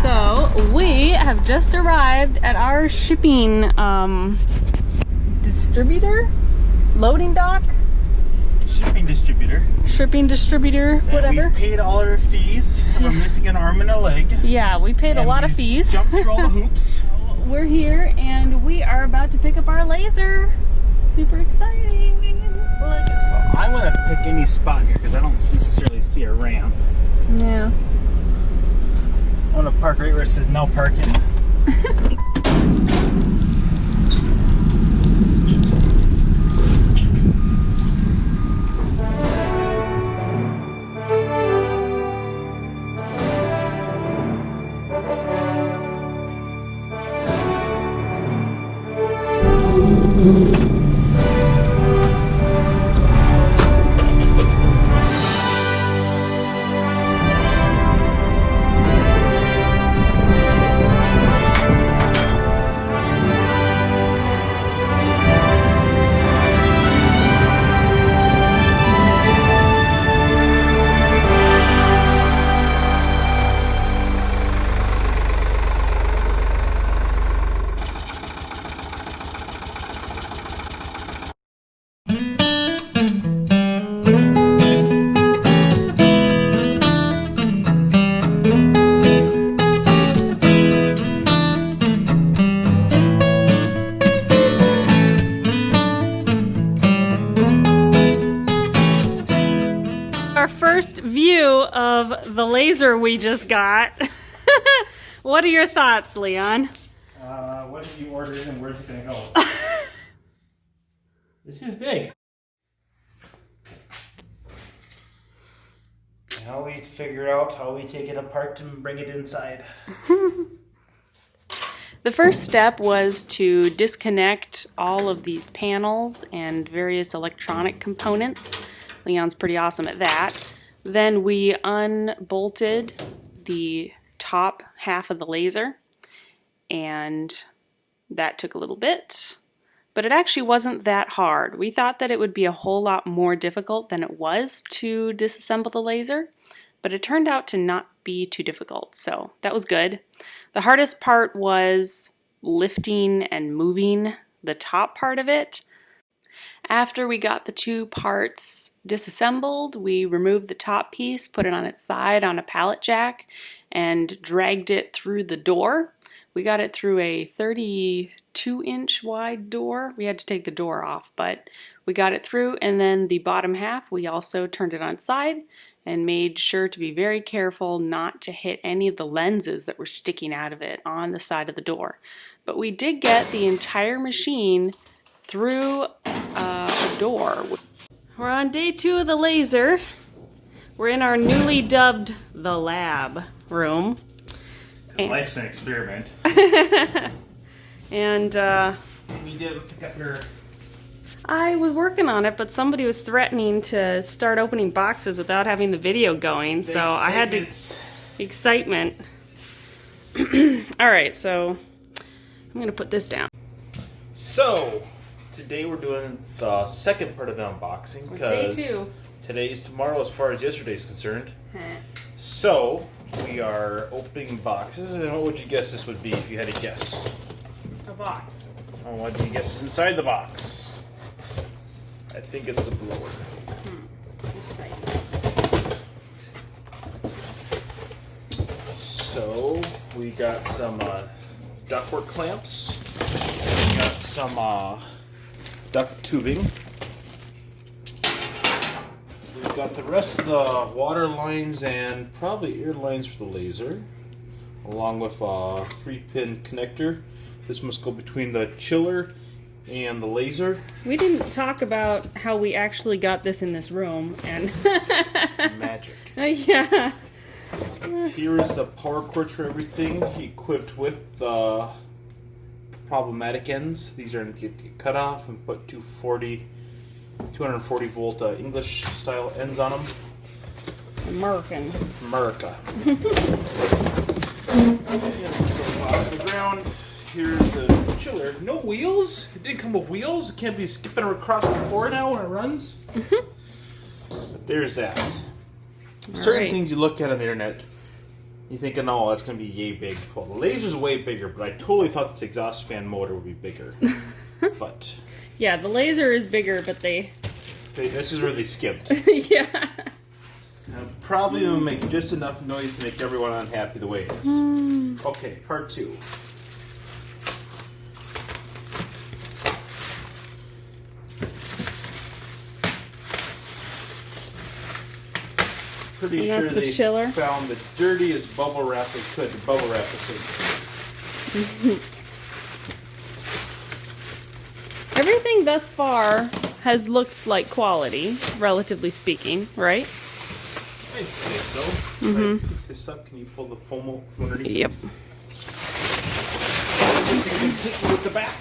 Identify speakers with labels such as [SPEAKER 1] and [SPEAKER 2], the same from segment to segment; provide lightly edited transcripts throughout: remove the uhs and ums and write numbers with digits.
[SPEAKER 1] So we have just arrived at our shipping distributor, loading dock,
[SPEAKER 2] shipping distributor,
[SPEAKER 1] whatever.
[SPEAKER 2] We've paid all our fees. We're missing an arm and a leg.
[SPEAKER 1] Yeah, we paid a lot of fees.
[SPEAKER 2] Jumped through all the hoops.
[SPEAKER 1] We're here and we are about to pick up our laser. Super exciting.
[SPEAKER 2] So I'm gonna pick any spot here because I don't necessarily see a ramp.
[SPEAKER 1] Yeah.
[SPEAKER 2] I want to park right where it says no parking.
[SPEAKER 1] Our first view of the laser we just got. What are your thoughts, Leon?
[SPEAKER 2] What did you order and where's it gonna go? This is big. Now we figure out how we take it apart and bring it inside.
[SPEAKER 1] The first step was to disconnect all of these panels and various electronic components. Leon's pretty awesome at that. Then we unbolted the top half of the laser, and that took a little bit, but it actually wasn't that hard. We thought that it would be a whole lot more difficult than it was to disassemble the laser, but it turned out to not be too difficult, so that was good. The hardest part was lifting and moving the top part of it. After we got the two parts disassembled, we removed the top piece, put it on its side on a pallet jack, and dragged it through the door. We got it through a 32-inch wide door. We had to take the door off, but we got it through, and then the bottom half, we also turned it on its side and made sure to be very careful not to hit any of the lenses that were sticking out of it on the side of the door. But we did get the entire machine through a door. We're on day 2 of the laser. We're in our newly dubbed the lab room.
[SPEAKER 2] Life's an experiment.
[SPEAKER 1] And
[SPEAKER 2] You didn't pick up your...
[SPEAKER 1] I was working on it, but somebody was threatening to start opening boxes without having the video going, so I had to... Excitement. Alright, so I'm gonna put this down.
[SPEAKER 3] So, today we're doing the second part of the unboxing because
[SPEAKER 1] Day 2.
[SPEAKER 3] today's tomorrow as far as yesterday's concerned. So, we are opening boxes, and what would you guess this would be if you had to guess?
[SPEAKER 1] A box.
[SPEAKER 3] Oh, what do you guess is inside the box? I think it's a blower. So, we got some ductwork clamps. We got some duct tubing. We've got the rest of the water lines and probably air lines for the laser, along with a 3-pin connector. This must go between the chiller and the laser.
[SPEAKER 1] We didn't talk about how we actually got this in this room, and
[SPEAKER 3] Magic.
[SPEAKER 1] yeah.
[SPEAKER 3] Here is the power cord for everything, equipped with the problematic ends. These are to get cut off and put 240 volt English style ends on them.
[SPEAKER 1] American.
[SPEAKER 3] America. And put the box on the ground. Here's the chiller. No wheels? It didn't come with wheels? It can't be skipping across the floor now when it runs? But there's that. Certain
[SPEAKER 1] right.
[SPEAKER 3] things you look at on the internet, you're thinking, oh, that's going to be yay big. Well, the laser's way bigger, but I totally thought this exhaust fan motor would be bigger. But
[SPEAKER 1] Yeah, the laser is bigger, but
[SPEAKER 3] this is where they skipped.
[SPEAKER 1] yeah.
[SPEAKER 3] I'm probably going to make just enough noise to make everyone unhappy the way it is. Okay, part 2. Pretty
[SPEAKER 1] And
[SPEAKER 3] sure
[SPEAKER 1] that's the
[SPEAKER 3] they
[SPEAKER 1] chiller?
[SPEAKER 3] found the dirtiest bubble wrap they could to bubble wrap this in.
[SPEAKER 1] Everything thus far has looked like quality, relatively speaking, right?
[SPEAKER 3] I'd say so. If I pick this up, can you pull the foam from underneath?
[SPEAKER 1] Yep.
[SPEAKER 3] Completely with the back.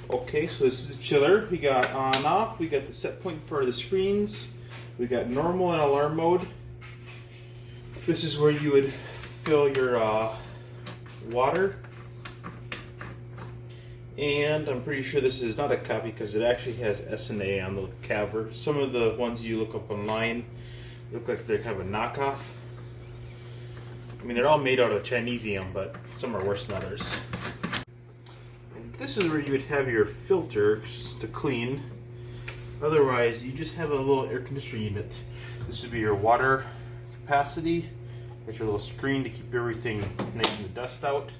[SPEAKER 3] Okay, so this is the chiller. We got on and off. We got the set point for the screens. We got normal and alarm mode. This is where you would fill your water. And I'm pretty sure this is not a copy because it actually has S&A on the cover. Some of the ones you look up online look like they're kind of a knockoff. I mean, they're all made out of Chinesium, but some are worse than others. And this is where you would have your filters to clean. Otherwise, you just have a little air conditioner unit. This would be your water capacity. Got your little screen to keep everything nice and the dust out.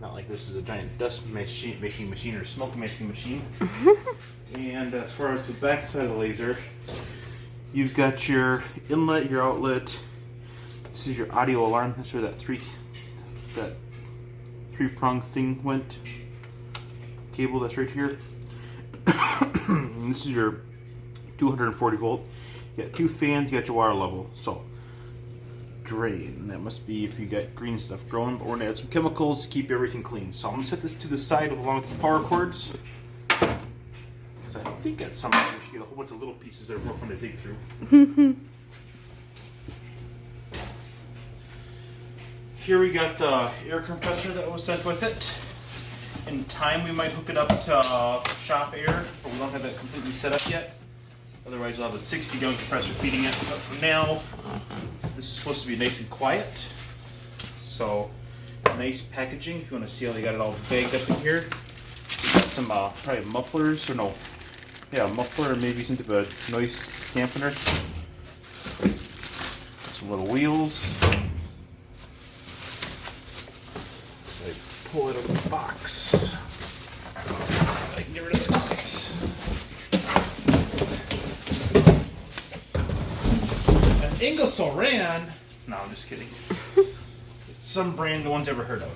[SPEAKER 3] Not like this is a giant dust making machine or smoke making machine. And as far as the back side of the laser, you've got your inlet, your outlet. This is your audio alarm. That's where that three-prong thing went. Cable that's right here. And this is your 240 volt. You got 2 fans. You got your water level. So drain. That must be if you got green stuff growing, but we're gonna add some chemicals to keep everything clean. So I'm gonna set this to the side along with the power cords. So I think at some point we should get a whole bunch of little pieces that are more fun to dig through. Here we got the air compressor that was sent with it. In time we might hook it up to shop air, but we don't have that completely set up yet. Otherwise we'll have a 60-gallon compressor feeding it. But for now, this is supposed to be nice and quiet. So, nice packaging. If you want to see how they got it all bagged up in here. We got some probably mufflers, or no. Yeah, muffler or maybe some type of noise dampener. Some little wheels. I pull it out of the box. I can get rid of the box. Ingersoll Rand. No, I'm just kidding. It's some brand no one's ever heard of.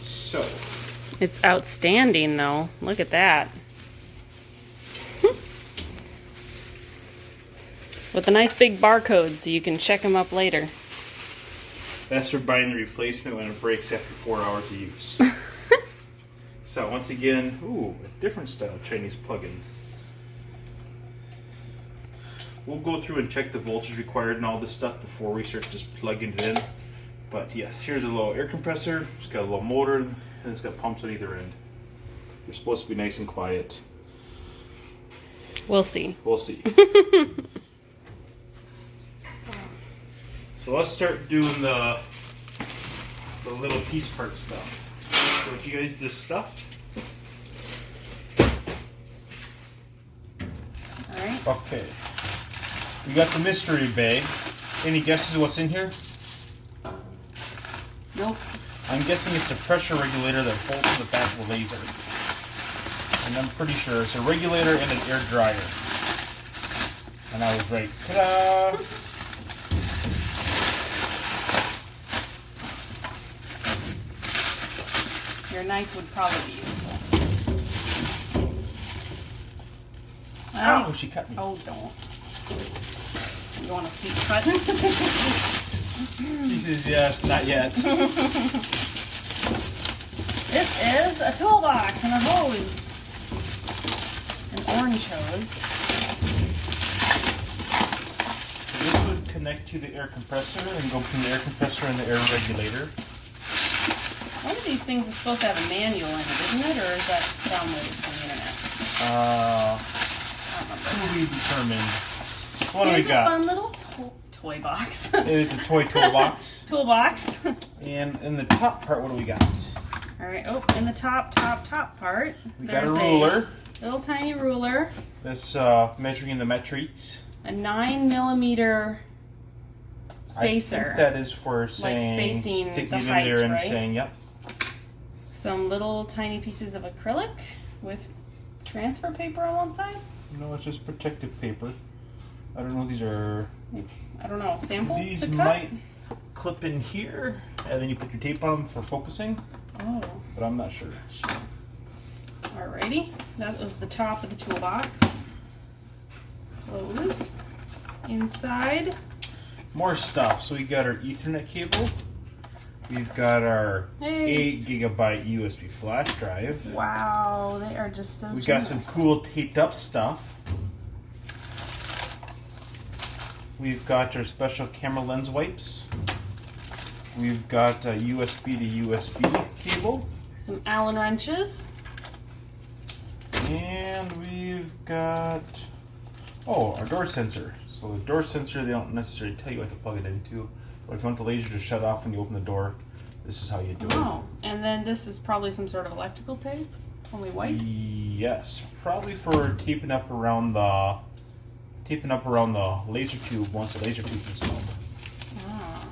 [SPEAKER 3] So.
[SPEAKER 1] It's outstanding, though. Look at that. With a nice big barcode so you can check them up later.
[SPEAKER 3] That's for buying the replacement when it breaks after 4 hours of use. So once again, ooh, a different style Chinese plug-in. We'll go through and check the voltage required and all this stuff before we start just plugging it in. But yes, here's a little air compressor. It's got a little motor and it's got pumps on either end. They're supposed to be nice and quiet.
[SPEAKER 1] We'll see.
[SPEAKER 3] We'll see. So let's start doing the little piece part stuff. Show you guys this stuff.
[SPEAKER 1] Alright.
[SPEAKER 3] Okay. We got the mystery bag. Any guesses of what's in here?
[SPEAKER 1] Nope.
[SPEAKER 3] I'm guessing it's a pressure regulator that bolts to the back of the laser. And I'm pretty sure it's a regulator and an air dryer. And I was right. Ta-da!
[SPEAKER 1] Your knife would probably be useful.
[SPEAKER 3] Ow, she cut me.
[SPEAKER 1] Oh, don't. You want to see cut?
[SPEAKER 3] She says yes, not yet.
[SPEAKER 1] This is a toolbox and a hose. An orange hose.
[SPEAKER 3] connect to the air compressor and go between the air compressor and the air regulator.
[SPEAKER 1] One of these things is supposed to have a manual in it, isn't it? Or is that downloaded from the internet? I don't remember.
[SPEAKER 3] To be determined. What do we
[SPEAKER 1] Here's
[SPEAKER 3] got?
[SPEAKER 1] a fun little toy box.
[SPEAKER 3] It's a toy toolbox.
[SPEAKER 1] Toolbox.
[SPEAKER 3] And in the top part, what do we got?
[SPEAKER 1] Alright, oh, in the top part,
[SPEAKER 3] We got a
[SPEAKER 1] there's
[SPEAKER 3] ruler.
[SPEAKER 1] Little tiny ruler.
[SPEAKER 3] That's measuring the metrics.
[SPEAKER 1] A 9mm spacer.
[SPEAKER 3] I think that is for saying,
[SPEAKER 1] spacing
[SPEAKER 3] sticking
[SPEAKER 1] the
[SPEAKER 3] it in
[SPEAKER 1] height,
[SPEAKER 3] there and
[SPEAKER 1] right?
[SPEAKER 3] saying, yep.
[SPEAKER 1] Some little tiny pieces of acrylic with transfer paper on one side.
[SPEAKER 3] No, it's just protective paper. I don't know, these are...
[SPEAKER 1] I don't know, samples
[SPEAKER 3] These
[SPEAKER 1] to cut?
[SPEAKER 3] might clip in here, and then you put your tape on them for focusing,
[SPEAKER 1] Oh,
[SPEAKER 3] but I'm not sure.
[SPEAKER 1] alrighty. That was the top of the toolbox. Close. Inside.
[SPEAKER 3] More stuff. So we got our Ethernet cable. We've got our
[SPEAKER 1] Hey.
[SPEAKER 3] 8GB USB flash drive.
[SPEAKER 1] Wow, they are just so
[SPEAKER 3] We got some
[SPEAKER 1] generous.
[SPEAKER 3] cool taped up stuff. We've got our special camera lens wipes. We've got a USB to USB cable.
[SPEAKER 1] Some Allen wrenches.
[SPEAKER 3] And we've got, oh, our door sensor. So the door sensor, they don't necessarily tell you what to plug it into, but if you want the laser to shut off when you open the door, this is how you do it.
[SPEAKER 1] Oh, and then this is probably some sort of electrical tape, only white.
[SPEAKER 3] Yes, probably for taping up around the laser tube once the laser tube's installed.
[SPEAKER 1] Ah,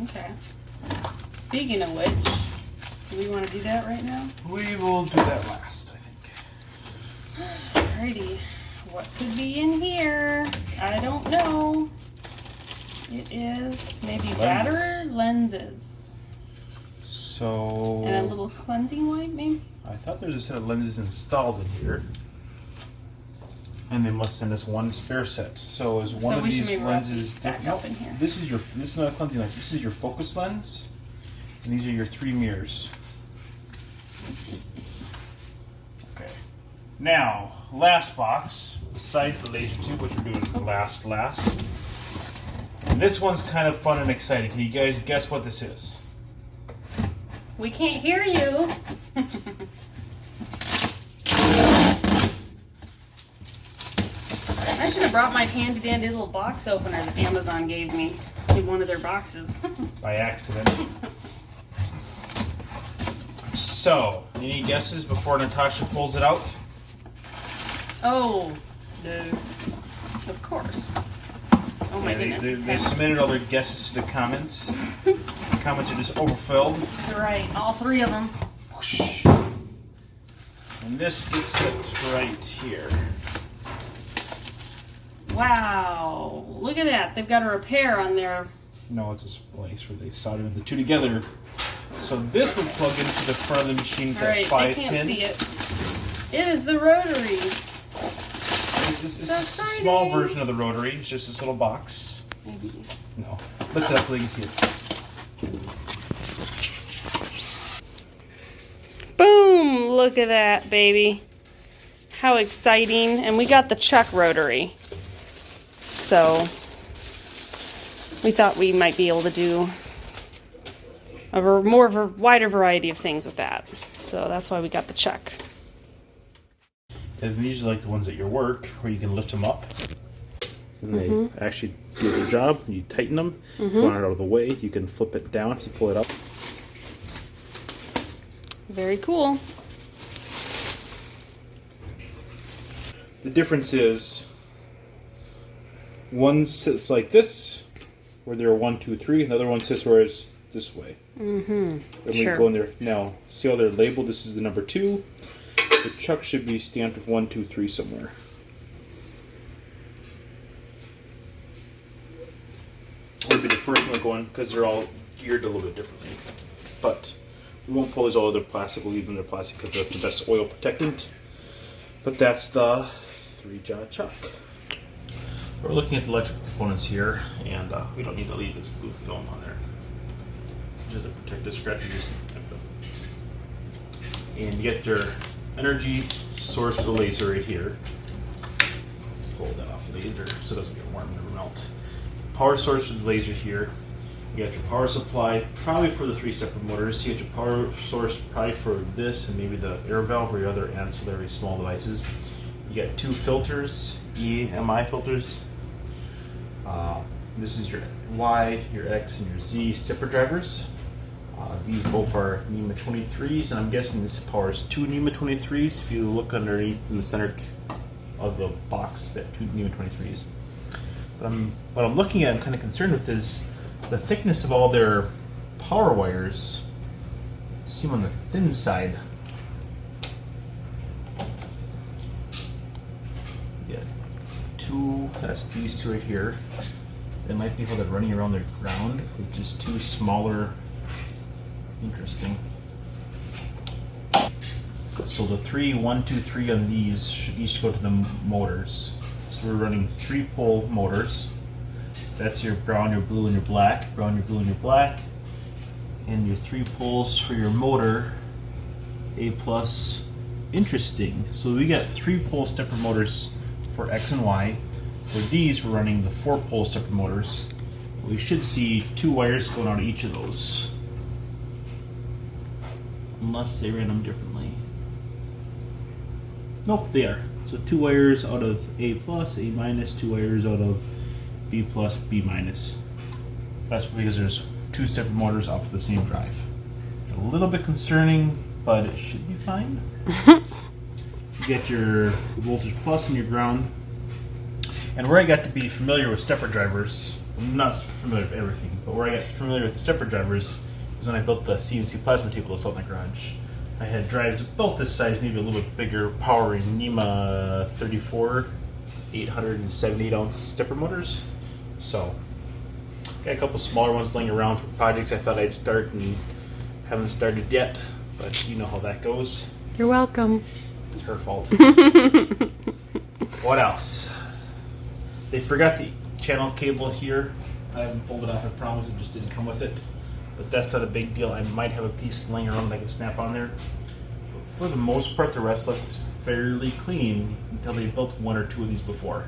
[SPEAKER 1] okay. Speaking of which, do we want to do that right now?
[SPEAKER 3] We will do that last, I think.
[SPEAKER 1] Alrighty, what could be in here? I don't know. It is maybe batter lenses.
[SPEAKER 3] So
[SPEAKER 1] And a little cleansing wipe, maybe?
[SPEAKER 3] I thought there was a set of lenses installed in here. And they must send us one spare set. So is one
[SPEAKER 1] So
[SPEAKER 3] of
[SPEAKER 1] we should
[SPEAKER 3] these
[SPEAKER 1] maybe wrap
[SPEAKER 3] lenses
[SPEAKER 1] these back up in here.
[SPEAKER 3] This is not a cleansing lens. This is your focus lens. And these are your 3 mirrors. Okay. Now, last box, besides the laser tube, which we're doing last. And this one's kind of fun and exciting. Can you guys guess what this is?
[SPEAKER 1] We can't hear you. I should have brought my handy dandy little box opener that Amazon gave me in one of their boxes.
[SPEAKER 3] By accident. So, any guesses before Natasha pulls it out?
[SPEAKER 1] Oh, no. Of course. Oh my goodness.
[SPEAKER 3] They
[SPEAKER 1] it's heavy.
[SPEAKER 3] submitted all their guesses to the comments. The comments are just overfilled.
[SPEAKER 1] You're right, all 3 of them.
[SPEAKER 3] And this is it right here.
[SPEAKER 1] Wow, look at that. They've got a repair on there.
[SPEAKER 3] No, it's a splice where they solder the two together. So this would plug into the front of the machine with
[SPEAKER 1] All right,
[SPEAKER 3] that
[SPEAKER 1] I
[SPEAKER 3] 5
[SPEAKER 1] can't
[SPEAKER 3] pin.
[SPEAKER 1] see it. It is the rotary.
[SPEAKER 3] It's
[SPEAKER 1] So
[SPEAKER 3] a small
[SPEAKER 1] exciting.
[SPEAKER 3] version of the rotary. It's just this little box.
[SPEAKER 1] Maybe.
[SPEAKER 3] No. Lift it up so you can see it.
[SPEAKER 1] Boom! Look at that, baby. How exciting. And we got the Chuck rotary. So we thought we might be able to do more of a wider variety of things with that. So that's why we got the Chuck.
[SPEAKER 3] And these are like the ones at your work where you can lift them up. And they actually do their job. You tighten them. If you want it out of the way, you can flip it down to pull it up.
[SPEAKER 1] Very cool.
[SPEAKER 3] The difference is one sits like this, where there are 1, 2, 3. Another one sits where it's this way. And we
[SPEAKER 1] Sure.
[SPEAKER 3] go in there now. See how they're labeled? This is the number 2. The chuck should be stamped with 1, 2, 3 somewhere. Would be the first one going because they're all geared a little bit differently. But we won't pull these all other plastic. We'll leave them in their plastic because that's the best oil protectant. But that's the 3-jaw chuck. We're looking at the electrical components here, and we don't need to leave this blue film on there. Just to protect the scratches. And you get your energy source of the laser right here. Pull that off later so it doesn't get warm and never melt. power source for the laser here. You got your power supply, probably for the 3 stepper motors. You got your power source probably for this and maybe the air valve or your other ancillary small devices. You got 2 filters, EMI filters. This is your Y, your X, and your Z stepper drivers. These both are NEMA 23s, and I'm guessing this powers 2 NEMA 23s. If you look underneath in the center of the box, that 2 NEMA 23s. But what I'm looking at, I'm kind of concerned with is the thickness of all their power wires. Seem on the thin side. Yeah, 2. That's these 2 right here. They might be able to running around their ground, which is 2 smaller. Interesting. So the 3, 1, 2, 3 on these should each go to the motors. So we're running 3 pole motors. That's your brown, your blue, and your black. Brown, your blue, and your black. And your 3 poles for your motor. A plus. Interesting. So we got 3 pole stepper motors for X and Y. For these, we're running the 4 pole stepper motors. We should see 2 wires going out of each of those. Unless they ran them differently. Nope, they are. So 2 wires out of A plus, A minus, 2 wires out of B plus, B minus. That's because there's 2 stepper motors off of the same drive. It's a little bit concerning, but it should be fine. You get your voltage plus and your ground. And where I got to be familiar with stepper drivers, I'm not familiar with everything, but where I got familiar with the stepper drivers is when I built the CNC plasma table that's out in the garage. I had drives about this size, maybe a little bit bigger, powering NEMA 34, 878 ounce stepper motors. So, got a couple smaller ones laying around for projects I thought I'd start and haven't started yet, but you know how that goes.
[SPEAKER 1] You're welcome.
[SPEAKER 3] It's her fault. What else? They forgot the channel cable here. I haven't pulled it off, I promise, it just didn't come with it. But that's not a big deal. I might have a piece laying around that I can snap on there. But for the most part, the rest looks fairly clean until they built 1 or 2 of these before.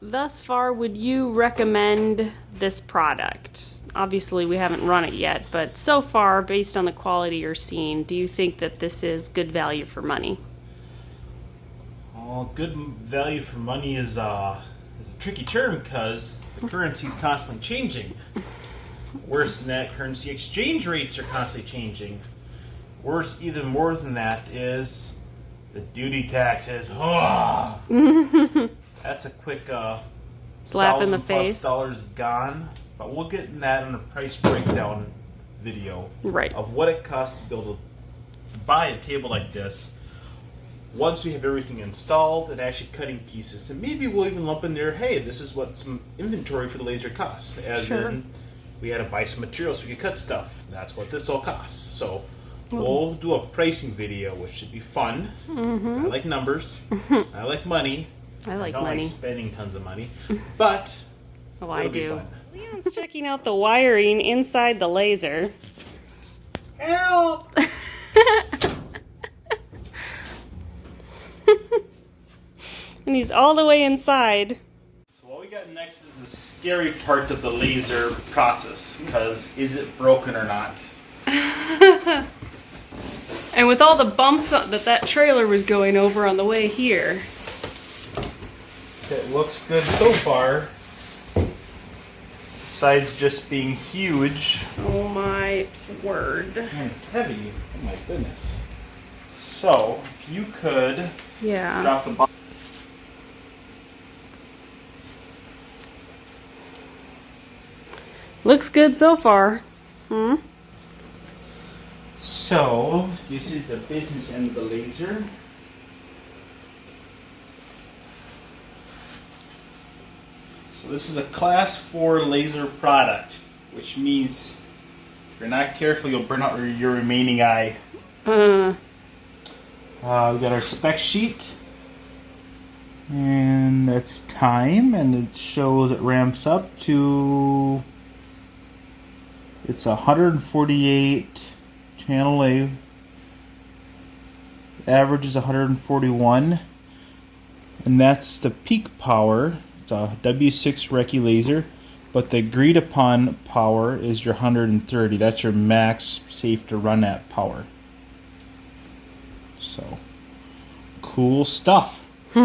[SPEAKER 1] Thus far, would you recommend this product? Obviously, we haven't run it yet, but so far, based on the quality you're seeing, do you think that this is good value for money?
[SPEAKER 3] Well, good value for money is a tricky term because the currency is constantly changing. Worse than that, currency exchange rates are constantly changing. Worse, even more than that, is the duty taxes. Oh, that's a quick
[SPEAKER 1] Slap in the face.
[SPEAKER 3] $1,000+ gone. But we'll get in that in a price breakdown video of what it costs to be able to buy a table like this. Once we have everything installed and actually cutting pieces, and maybe we'll even lump in there, hey, this is what some inventory for the laser costs. As in, we had to buy some materials so we could cut stuff. That's what this all costs. So we'll do a pricing video, which should be fun. I like numbers. I like money. I don't like spending tons of money. But
[SPEAKER 1] I do. Fun. Leon's checking out the wiring inside the laser.
[SPEAKER 3] Help!
[SPEAKER 1] And he's all the way inside.
[SPEAKER 3] So what we got next is the scary part of the laser process, because is it broken or not?
[SPEAKER 1] And with all the bumps that trailer was going over on the way here.
[SPEAKER 3] It looks good so far. Besides just being huge.
[SPEAKER 1] Oh my word.
[SPEAKER 3] And heavy. Oh my goodness. So, if you could drop the box.
[SPEAKER 1] Looks good so far.
[SPEAKER 3] So, this is the business end of the laser. So this is a class 4 laser product, which means if you're not careful, you'll burn out your remaining eye. We got our spec sheet, and that's time, and it shows it ramps up to, it's 148 channel A, average is 141, and that's the peak power. It's a W6 Recce laser, but the agreed upon power is your 130. That's your max safe to run at power. So, cool stuff. We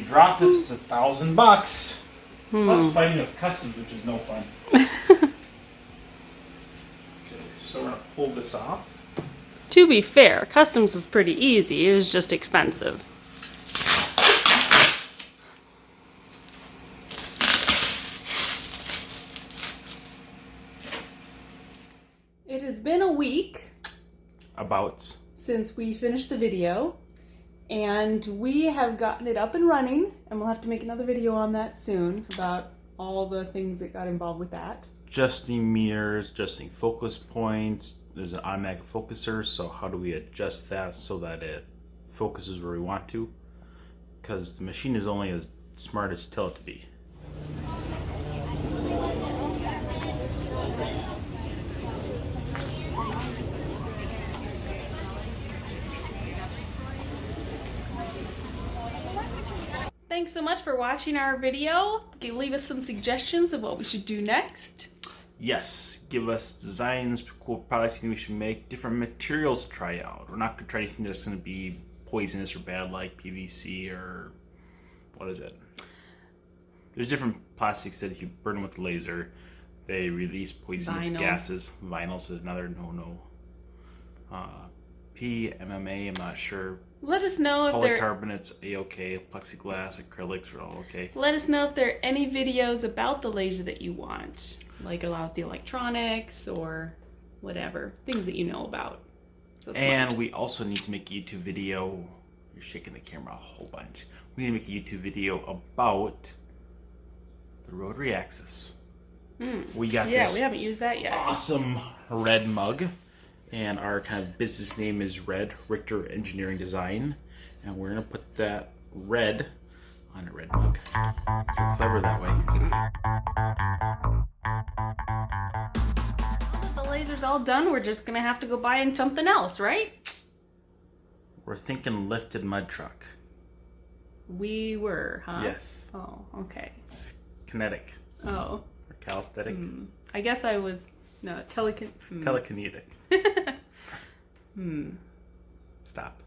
[SPEAKER 3] dropped this, it's $1,000. Plus fighting with customs, which is no fun. Okay, so we're gonna pull this off.
[SPEAKER 1] To be fair, customs was pretty easy. It was just expensive. It has been a week
[SPEAKER 3] About.
[SPEAKER 1] since we finished the video, and we have gotten it up and running, and we'll have to make another video on that soon about all the things that got involved with that.
[SPEAKER 3] Adjusting mirrors, adjusting focus points. There's an automatic focuser, so how do we adjust that so that it focuses where we want to? Because the machine is only as smart as you tell it to be.
[SPEAKER 1] Thanks so much for watching our video. Leave us some suggestions of what we should do next.
[SPEAKER 3] Yes, give us designs, cool products we should make, different materials to try out. We're not going to try anything that's going to be poisonous or bad like PVC or what is it? There's different plastics that if you burn them with the laser, they release poisonous gases. Vinyl is another no-no. PMMA, I'm not sure.
[SPEAKER 1] Let us know if there.
[SPEAKER 3] Polycarbonates, A-OK. Plexiglass, acrylics are all okay.
[SPEAKER 1] Let us know if there are any videos about the laser that you want, like about the electronics or whatever things that you know about. So
[SPEAKER 3] and we also need to make a YouTube video. You're shaking the camera a whole bunch. We need to make a YouTube video about the rotary axis. We got this.
[SPEAKER 1] We haven't used that yet.
[SPEAKER 3] Awesome red mug. And our kind of business name is Red, Richter Engineering Design. And we're going to put that red on a red mug. So clever that way.
[SPEAKER 1] Now that the laser's all done, we're just going to have to go buy something else, right?
[SPEAKER 3] We're thinking lifted mud truck.
[SPEAKER 1] We were, huh?
[SPEAKER 3] Yes.
[SPEAKER 1] Oh, okay.
[SPEAKER 3] It's kinetic.
[SPEAKER 1] Oh.
[SPEAKER 3] Or calisthenic.
[SPEAKER 1] I guess I was, no,
[SPEAKER 3] Telekinetic.
[SPEAKER 1] Hmm.
[SPEAKER 3] Stop.